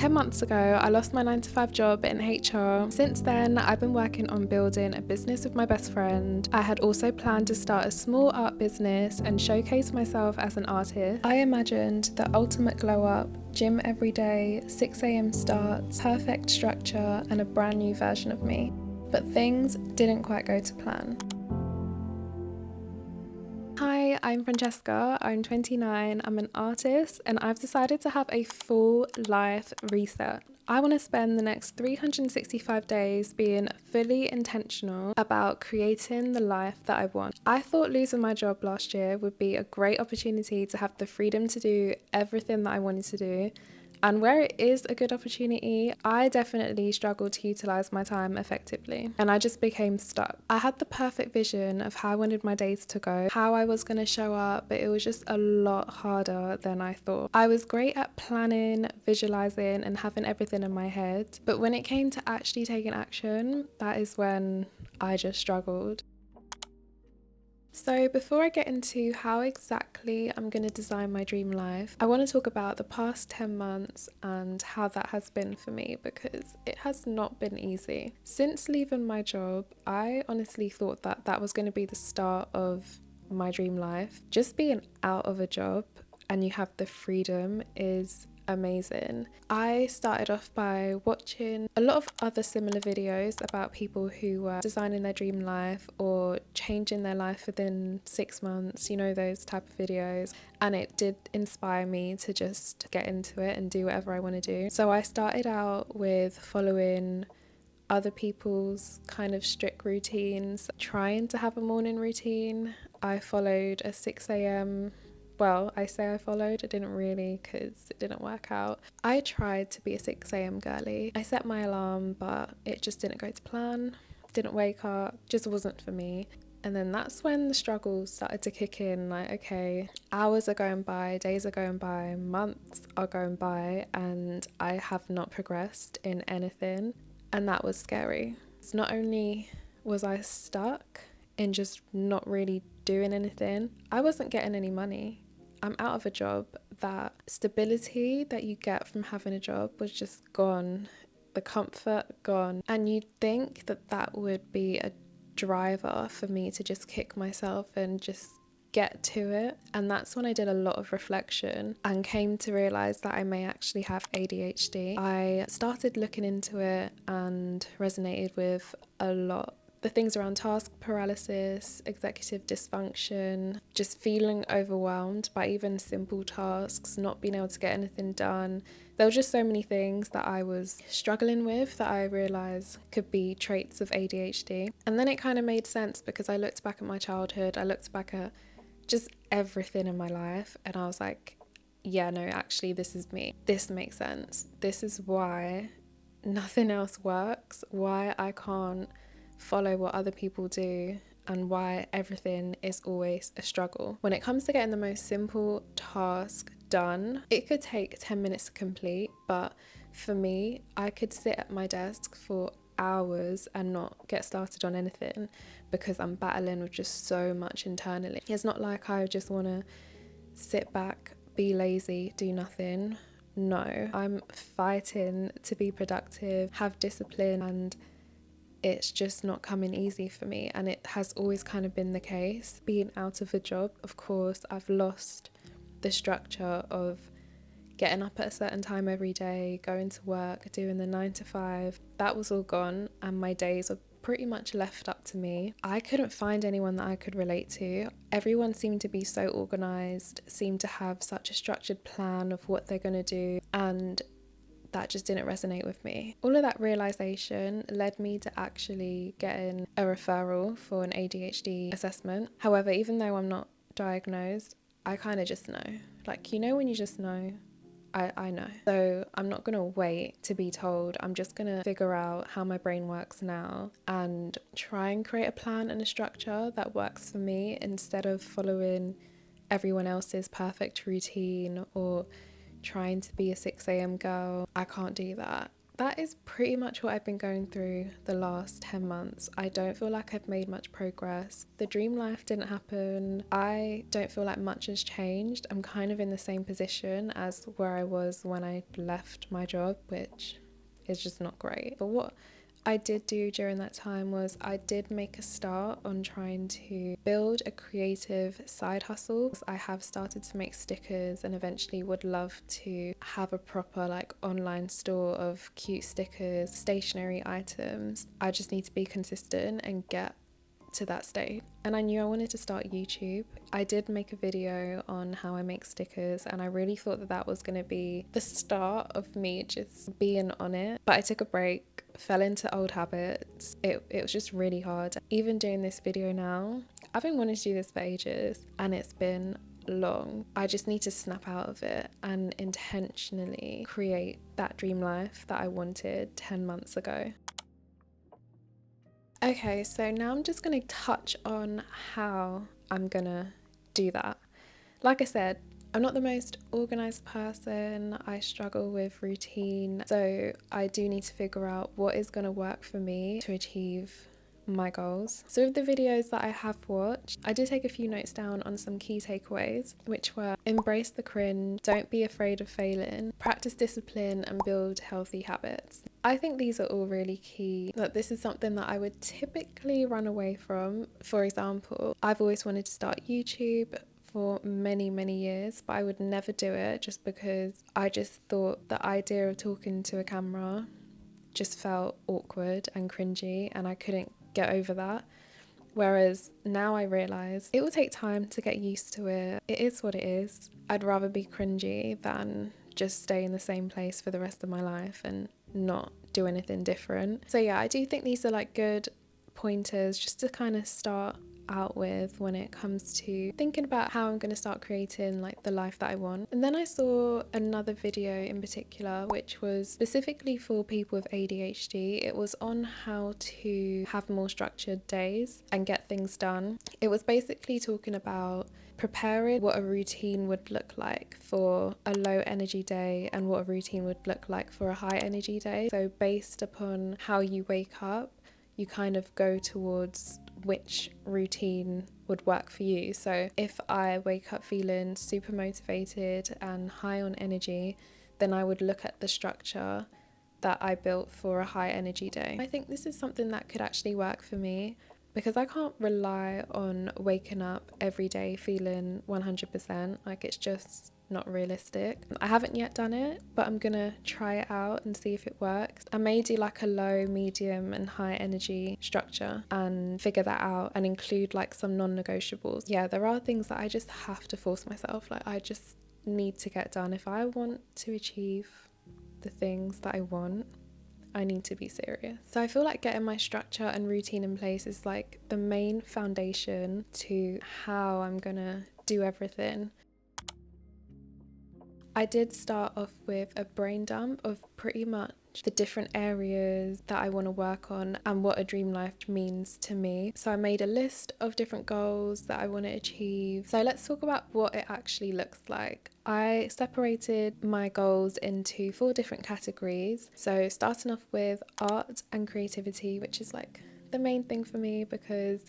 10 months ago, I lost my 9 to 5 job in HR. Since then, I've been working on building a business with my best friend. I had also planned to start a small art business and showcase myself as an artist. I imagined the ultimate glow up, gym every day, 6 a.m. starts, perfect structure, and a brand new version of me. But things didn't quite go to plan. Hi, I'm Francesca, I'm 29, I'm an artist, and I've decided to have a full life reset. I want to spend the next 365 days being fully intentional about creating the life that I want. I thought losing my job last year would be a great opportunity to have the freedom to do everything that I wanted to do. And where it is a good opportunity, I definitely struggled to utilise my time effectively. And I just became stuck. I had the perfect vision of how I wanted my days to go, how I was going to show up, but it was just a lot harder than I thought. I was great at planning, visualising, and having everything in my head. But when it came to actually taking action, that is when I just struggled. So before I get into how exactly I'm going to design my dream life, I want to talk about the past 10 months and how that has been for me, because it has not been easy. Since leaving my job, I honestly thought that that was going to be the start of my dream life. Just being out of a job and you have the freedom is amazing. I started off by watching a lot of other similar videos about people who were designing their dream life or changing their life within 6 months, you know, those type of videos, and it did inspire me to just get into it and do whatever I want to do. So I started out with following other people's kind of strict routines, trying to have a morning routine. I followed a 6 a.m. Well, I say I followed, I didn't really, because it didn't work out. I tried to be a 6 a.m. girly. I set my alarm, but it just didn't go to plan. Didn't wake up, just wasn't for me. And then that's when the struggles started to kick in, like, okay, hours are going by, days are going by, months are going by, and I have not progressed in anything. And that was scary. So not only was I stuck in just not really doing anything, I wasn't getting any money. I'm out of a job. That stability that you get from having a job was just gone. The comfort gone. And you'd think that that would be a driver for me to just kick myself and just get to it. And that's when I did a lot of reflection and came to realize that I may actually have ADHD. I started looking into it and resonated with a lot. The things around task paralysis, executive dysfunction, just feeling overwhelmed by even simple tasks, not being able to get anything done. There were just so many things that I was struggling with that I realised could be traits of ADHD. And then it kind of made sense because I looked back at my childhood, I looked back at just everything in my life, and I was like, yeah, no, actually this is me. This makes sense. This is why nothing else works, why I can't follow what other people do, and why everything is always a struggle. When it comes to getting the most simple task done, it could take 10 minutes to complete, but for me, I could sit at my desk for hours and not get started on anything because I'm battling with just so much internally. It's not like I just want to sit back, be lazy, do nothing. No, I'm fighting to be productive, have discipline, and it's just not coming easy for me, and it has always kind of been the case. Being out of a job, of course, I've lost the structure of getting up at a certain time every day, going to work, doing the 9 to 5. That was all gone, and my days were pretty much left up to me. I couldn't find anyone that I could relate to. Everyone seemed to be so organised, seemed to have such a structured plan of what they're going to do, and that just didn't resonate with me. All of that realisation led me to actually getting a referral for an ADHD assessment. However, even though I'm not diagnosed, I kind of just know. Like, you know when you just know? I know. So I'm not going to wait to be told. I'm just going to figure out how my brain works now and try and create a plan and a structure that works for me instead of following everyone else's perfect routine or trying to be a 6 a.m. girl. I can't do that. that is pretty much what I've been going through the last 10 months. I don't feel like I've made much progress. The dream life didn't happen. I don't feel like much has changed. I'm kind of in the same position as where I was when I left my job, which is just not great. But what I did do during that time was I did make a start on trying to build a creative side hustle. I have started to make stickers and eventually would love to have a proper like online store of cute stickers, stationery items. I just need to be consistent and get to that state. And I knew I wanted to start YouTube. I did make a video on how I make stickers and I really thought that that was going to be the start of me just being on it. But I took a break, fell into old habits. It was just really hard. Even doing this video now, I've been wanting to do this for ages and it's been long. I just need to snap out of it and intentionally create that dream life that I wanted 10 months ago. Okay, so now I'm just going to touch on how I'm going to do that. Like I said, I'm not the most organised person. I struggle with routine. So I do need to figure out what is going to work for me to achieve my goals. So with the videos that I have watched, I did take a few notes down on some key takeaways, which were embrace the cringe, don't be afraid of failing, practice discipline and build healthy habits. I think these are all really key. That this is something that I would typically run away from. For example, I've always wanted to start YouTube for many years, but I would never do it just because I just thought the idea of talking to a camera just felt awkward and cringy and I couldn't get over that. Whereas now I realise it will take time to get used to it. It is what it is. I'd rather be cringy than just stay in the same place for the rest of my life and not do anything different. So yeah, I do think these are like good pointers just to kind of start out with when it comes to thinking about how I'm going to start creating like the life that I want. And then I saw another video in particular which was specifically for people with ADHD. It was on how to have more structured days and get things done. It was basically talking about preparing what a routine would look like for a low energy day and what a routine would look like for a high energy day. So based upon how you wake up, you kind of go towards which routine would work for you. So if I wake up feeling super motivated and high on energy, then I would look at the structure that I built for a high energy day. I think this is something that could actually work for me because I can't rely on waking up every day feeling 100%. Like it's just not realistic. I haven't yet done it, but I'm gonna try it out and see if it works. I may do like a low, medium and high energy structure and figure that out and include like some non-negotiables. Yeah, there are things that I just have to force myself. Like I just need to get done. If I want to achieve the things that I want, I need to be serious. So I feel like getting my structure and routine in place is like the main foundation to how I'm gonna do everything. I did start off with a brain dump of pretty much the different areas that I want to work on and what a dream life means to me. So I made a list of different goals that I want to achieve. So let's talk about what it actually looks like. I separated my goals into 4 different categories. So starting off with art and creativity, which is like the main thing for me because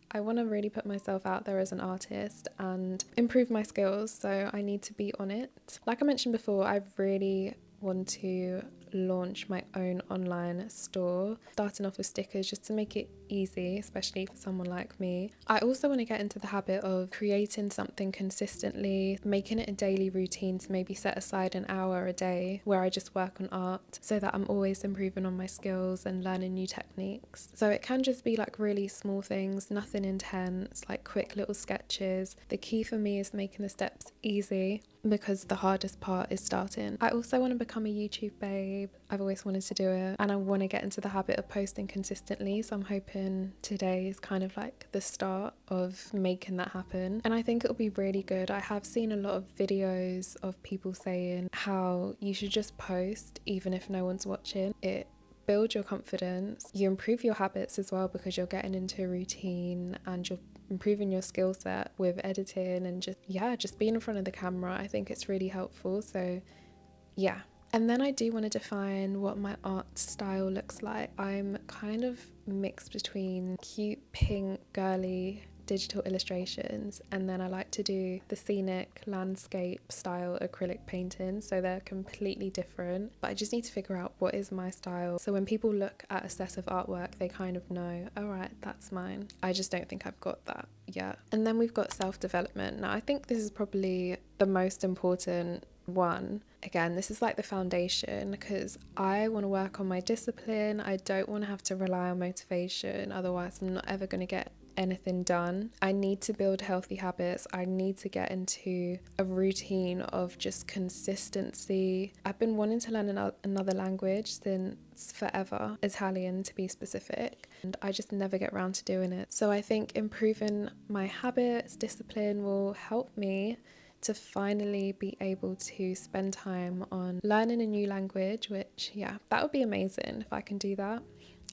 I want to really put myself out there as an artist and improve my skills, so I need to be on it. Like I mentioned before, I really want to launch my own online store, starting off with stickers just to make it easy, especially for someone like me. I also want to get into the habit of creating something consistently, making it a daily routine to maybe set aside an hour a day where I just work on art so that I'm always improving on my skills and learning new techniques. So it can just be like really small things, nothing intense, like quick little sketches. The key for me is making the steps easy because the hardest part is starting. I also want to become a YouTube babe. I've always wanted to do it and I want to get into the habit of posting consistently, so I'm hoping today is kind of like the start of making that happen, and I think it'll be really good. I have seen a lot of videos of people saying how you should just post even if no one's watching. It builds your confidence, you improve your habits as well because you're getting into a routine and you're improving your skill set with editing and just being in front of the camera. I think it's really helpful. So yeah. And then I do want to define what my art style looks like. I'm kind of mixed between cute, pink, girly digital illustrations, and then I like to do the scenic landscape style acrylic painting, so they're completely different, but I just need to figure out what is my style, so when people look at a set of artwork they kind of know, all right, that's mine. I just don't think I've got that yet. And then we've got self-development. Now I think this is probably the most important one. Again, this is like the foundation, because I want to work on my discipline. I don't want to have to rely on motivation, otherwise I'm not ever going to get anything done. I need to build healthy habits. I need to get into a routine of just consistency. I've been wanting to learn another language since forever, Italian to be specific, and I just never get around to doing it. So I think improving my habits, discipline will help me to finally be able to spend time on learning a new language, which, yeah, that would be amazing if I can do that.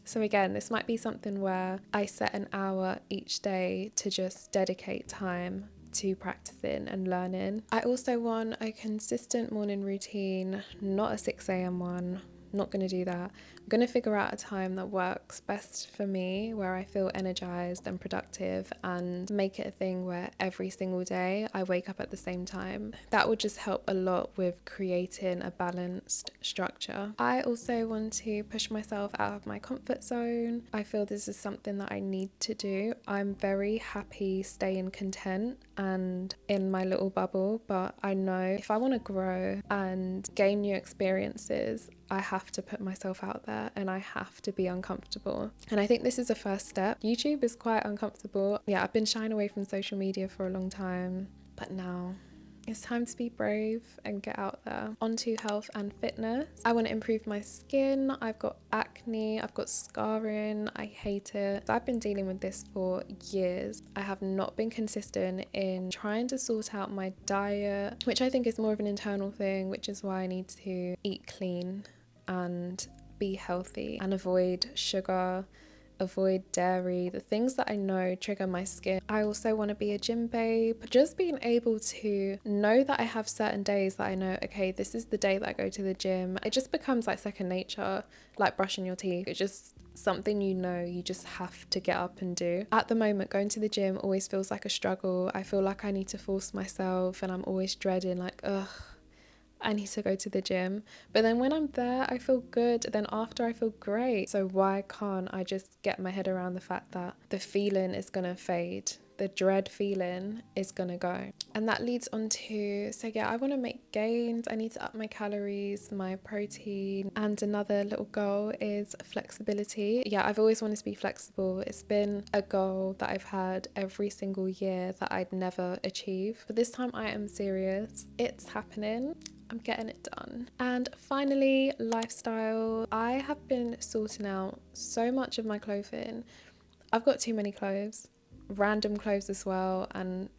So again, this might be something where I set an hour each day to just dedicate time to practicing and learning. I also want a consistent morning routine, not a 6 a.m. one. Not going to do that. I'm going to figure out a time that works best for me, where I feel energized and productive, and make it a thing where every single day I wake up at the same time. That would just help a lot with creating a balanced structure. I also want to push myself out of my comfort zone. I feel this is something that I need to do. I'm very happy staying content and in my little bubble, but I know if I want to grow and gain new experiences, I have to put myself out there and I have to be uncomfortable. And I think this is a first step. YouTube is quite uncomfortable. Yeah, I've been shying away from social media for a long time, but now it's time to be brave and get out there. Onto health and fitness. I want to improve my skin. I've got acne, I've got scarring, I hate it. I've been dealing with this for years. I have not been consistent in trying to sort out my diet, which I think is more of an internal thing, which is why I need to eat clean and be healthy and avoid sugar, avoid dairy, the things that I know trigger my skin. I also want to be a gym babe. Just being able to know that I have certain days that I know, okay, this is the day that I go to the gym. It just becomes like second nature, like brushing your teeth. It's just something you just have to get up and do. At the moment, going to the gym always feels like a struggle. I feel like I need to force myself and I'm always dreading like, ugh, I need to go to the gym. But then when I'm there, I feel good. Then after, I feel great. So why can't I just get my head around the fact that the feeling is gonna fade? The dread feeling is gonna go. And that leads on to, so yeah, I want to make gains. I need to up my calories, my protein. And another little goal is flexibility. Yeah, I've always wanted to be flexible. It's been a goal that I've had every single year that I'd never achieve. But this time I am serious. It's happening. I'm getting it done. And finally, lifestyle. I have been sorting out so much of my clothing. I've got too many clothes, random clothes as well, and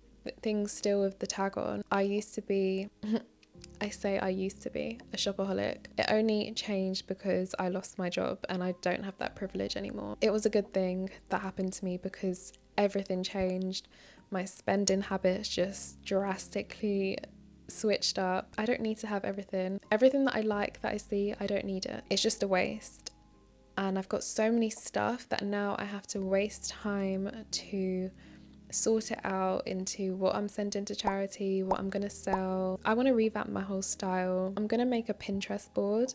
things still with the tag on. I used to be a shopaholic. It only changed because I lost my job and I don't have that privilege anymore. It was a good thing that happened to me because everything changed. My spending habits just drastically switched up. I don't need to have everything. Everything that I like, that I see, I don't need it. It's just a waste. And I've got so many stuff that now I have to waste time to sort it out into what I'm sending to charity, what I'm gonna sell. I want to revamp my whole style. I'm gonna make a Pinterest board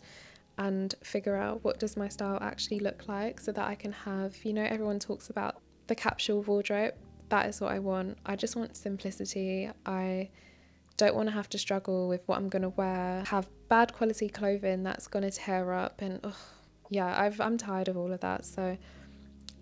and figure out what does my style actually look like, so that I can have, everyone talks about the capsule wardrobe. That is what I want. I just want simplicity. I don't want to have to struggle with what I'm going to wear, have bad quality clothing that's going to tear up, and I'm tired of all of that. So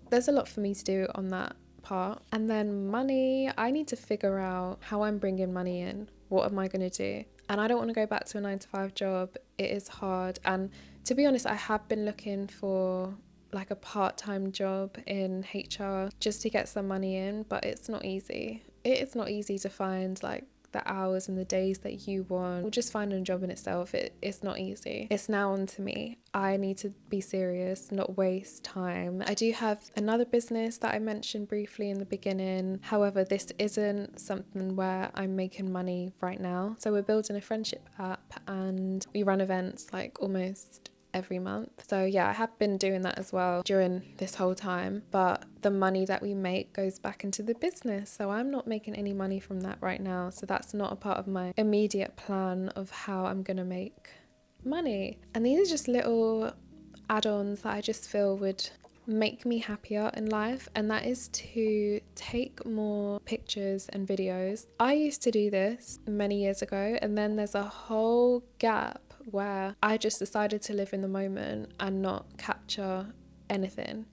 there's a lot for me to do on that part. And then money, I need to figure out how I'm bringing money in. What am I going to do? And I don't want to go back to a 9-to-5 job. It is hard. And to be honest, I have been looking for like a part-time job in HR just to get some money in, but it's not easy. It is not easy to find like the hours and the days that you want, or just finding a job in itself, it's not easy. It's now on to me. I need to be serious, not waste time. I do have another business that I mentioned briefly in the beginning. However, this isn't something where I'm making money right now. So we're building a friendship app and we run events like almost every month. So yeah, I have been doing that as well during this whole time, but the money that we make goes back into the business, so I'm not making any money from that right now. So that's not a part of my immediate plan of how I'm gonna make money. And these are just little add-ons that I just feel would make me happier in life, and that is to take more pictures and videos. I used to do this many years ago, and then there's a whole gap where I just decided to live in the moment and not capture anything,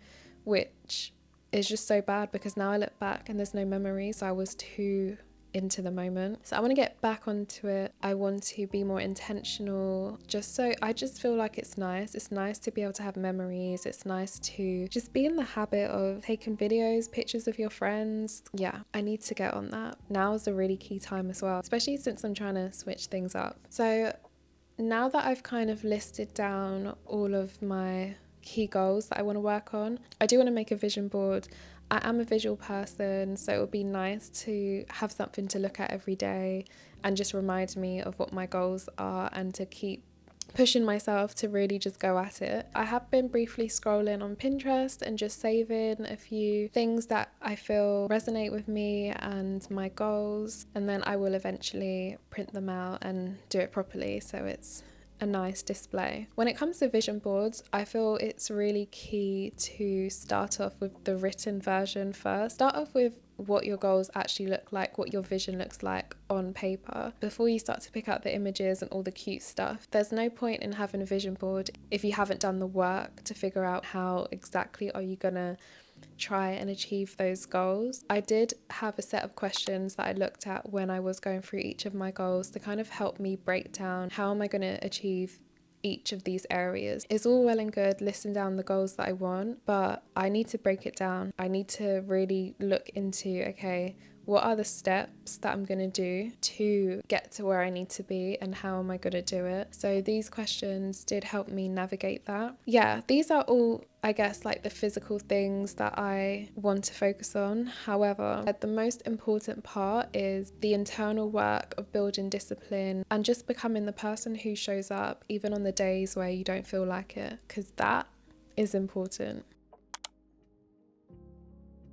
which is just so bad because now I look back and there's no memories. I was too into the moment. So I want to get back onto it. I want to be more intentional, I just feel like it's nice to be able to have memories. It's nice to just be in the habit of taking videos, pictures of your friends. Yeah, I need to get on that. Now is a really key time as well, especially since I'm trying to switch things up. So now that I've kind of listed down all of my key goals that I want to work on, I do want to make a vision board. I am a visual person, so it would be nice to have something to look at every day and just remind me of what my goals are and to keep pushing myself to really just go at it. I have been briefly scrolling on Pinterest and just saving a few things that I feel resonate with me and my goals, and then I will eventually print them out and do it properly so it's a nice display. When it comes to vision boards, I feel it's really key to start off with the written version first. Start off with what your goals actually look like, what your vision looks like on paper, before you start to pick out the images and all the cute stuff. There's no point in having a vision board if you haven't done the work to figure out how exactly are you gonna try and achieve those goals. I did have a set of questions that I looked at when I was going through each of my goals to kind of help me break down how am I going to achieve each of these areas. It's all well and good listing down the goals that I want, but I need to break it down. I need to really look into, okay, what are the steps that I'm going to do to get to where I need to be and how am I going to do it? So these questions did help me navigate that. Yeah, these are all, I guess, like the physical things that I want to focus on. However, the most important part is the internal work of building discipline and just becoming the person who shows up even on the days where you don't feel like it, because that is important.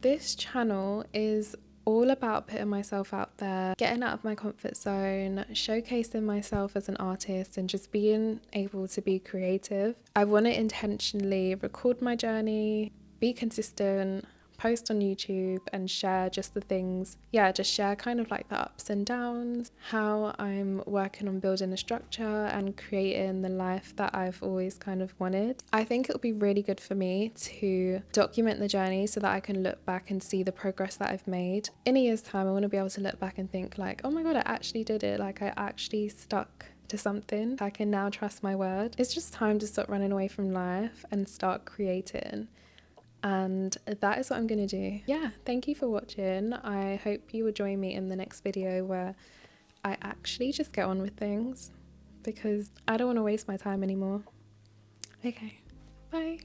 This channel is all about putting myself out there, getting out of my comfort zone, showcasing myself as an artist and just being able to be creative. I want to intentionally record my journey, be consistent, post on YouTube and share just the things, just share kind of like the ups and downs, how I'm working on building a structure and creating the life that I've always kind of wanted. I think it'll be really good for me to document the journey so that I can look back and see the progress that I've made. In a year's time, I want to be able to look back and think like, oh my God, I actually did it. Like I actually stuck to something. I can now trust my word. It's just time to stop running away from life and start creating. And that is what I'm going to do. Yeah, thank you for watching. I hope you will join me in the next video where I actually just get on with things because I don't want to waste my time anymore. Okay, bye.